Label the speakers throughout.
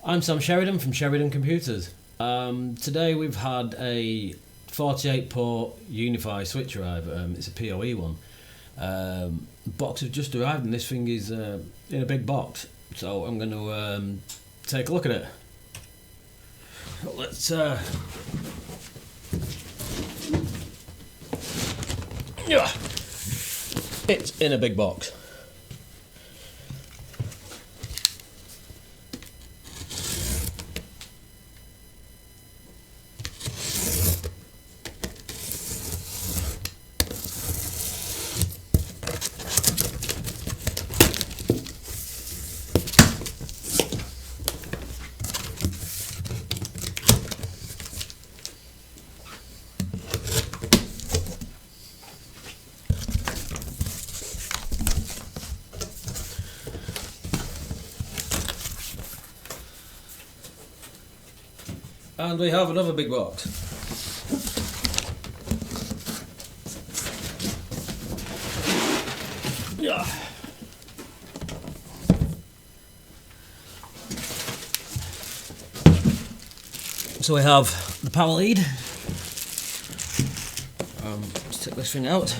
Speaker 1: I'm Sam Sheridan from Sheridan Computers. Today we've had a 48 port UniFi switch arrive. It's a PoE one. The box has just arrived and this thing is in a big box. So I'm going to take a look at it. Let's yeah, it's in a big box. And we have another big box. Yeah. So we have the power lead. Let's take this thing out.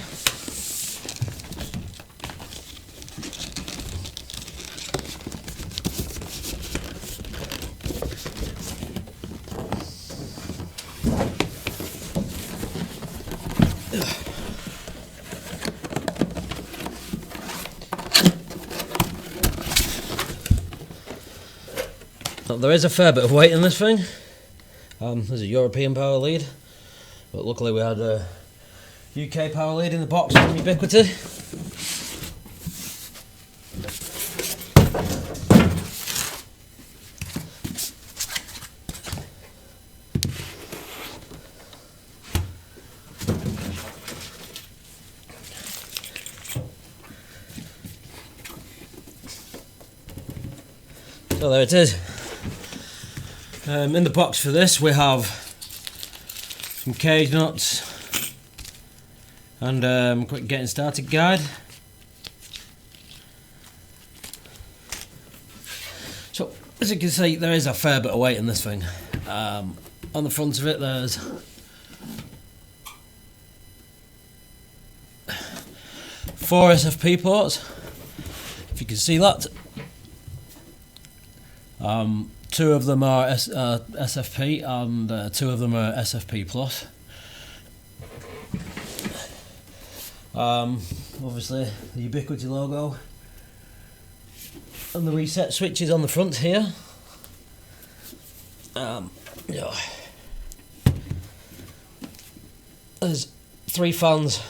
Speaker 1: There is a fair bit of weight in this thing. There's a European power lead, but luckily we had a UK power lead in the box from Ubiquiti. So there it is. In the box for this we have some cage nuts and quick getting started guide. So as you can see, there is a fair bit of weight in this thing. On the front of it there's 4 SFP ports, if you can see that. 2 of them are SFP and 2 of them are SFP plus. Obviously the Ubiquiti logo and the reset switches on the front here. Yeah. There's 3 fans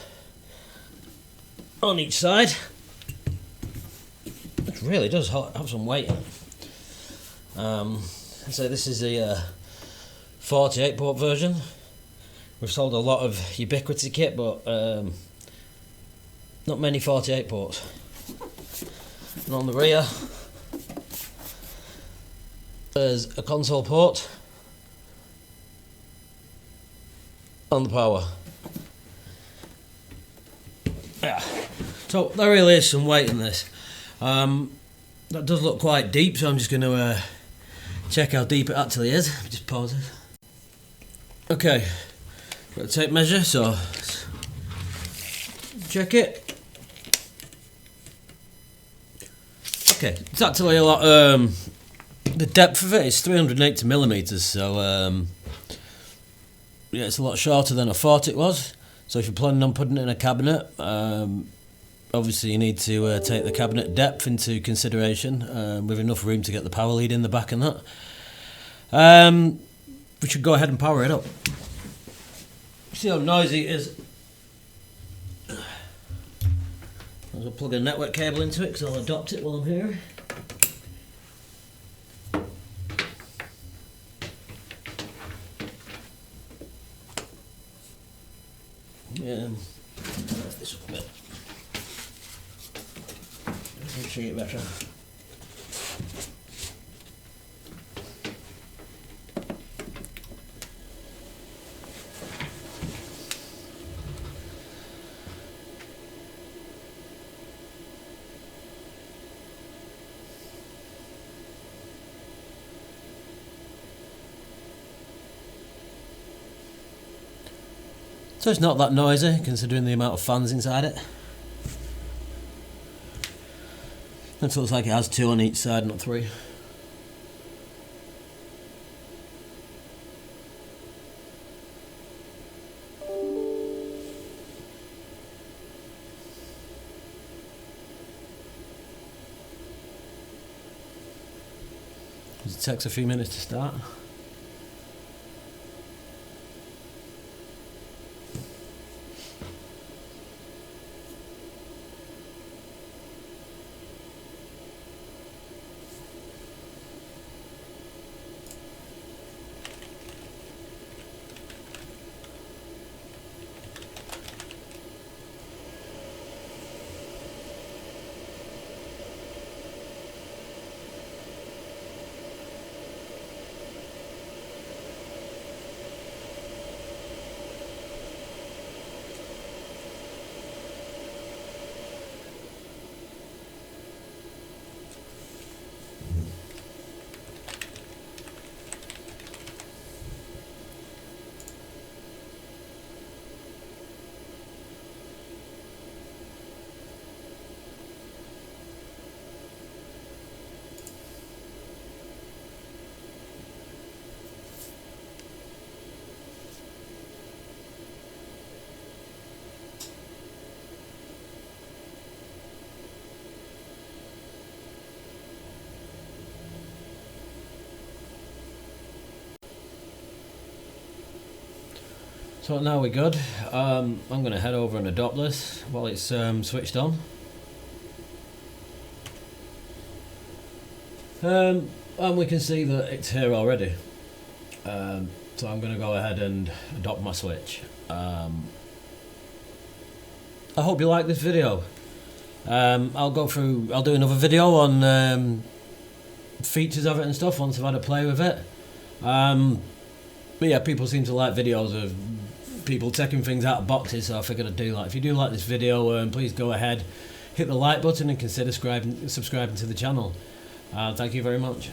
Speaker 1: on each side. It really does have some weight. So this is the 48 port version. We've sold a lot of Ubiquiti kit, but not many 48 ports. And on the rear there's a console port on the power. Yeah. So there really is some weight in this. That does look quite deep, so I'm just going to check how deep it actually is. Just pause it. Okay, got a tape measure, so check it. Okay, it's actually a lot. The depth of it is 380 millimeters, so yeah, it's a lot shorter than I thought it was. So if you're planning on putting it in a cabinet, obviously you need to take the cabinet depth into consideration, with enough room to get the power lead in the back and that. We should go ahead and power it up. See how noisy it is. I'll plug a network cable into it because I'll adopt it while I'm here. This up a bit. I'll show you better. So it's not that noisy considering the amount of fans inside it. It looks like it has 2 on each side, not 3. It takes a few minutes to start. So now we're good. I'm going to head over and adopt this while it's switched on. And we can see that it's here already. So I'm going to go ahead and adopt my switch. I hope you like this video. I'll do another video on features of it and stuff once I've had a play with it. But yeah, people seem to like videos of people taking things out of boxes, so I figured I'd do that. If you do like this video, please go ahead, hit the like button and consider subscribing to the channel. Thank you very much.